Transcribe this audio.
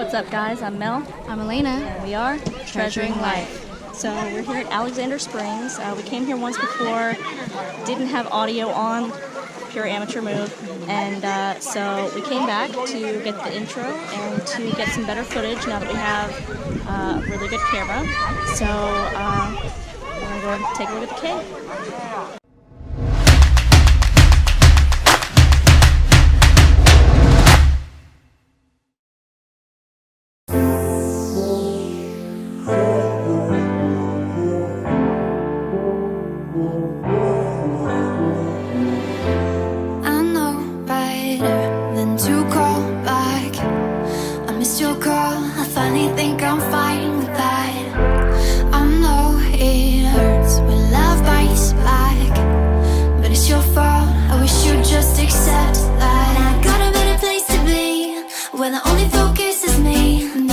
What's up, guys? I'm Mel. I'm Elena. And we are Treasuring Life. So we're here at Alexander Springs. We came here once before, didn't have audio on, pure amateur move, and so we came back to get the intro and to get some better footage now that we have a really good camera. So we're going to go and take a look at the cave. Think I'm fine with that. I know it hurts when love bites back, but it's your fault. I wish you'd just accept that. I got a better place to be, where the only focus is me.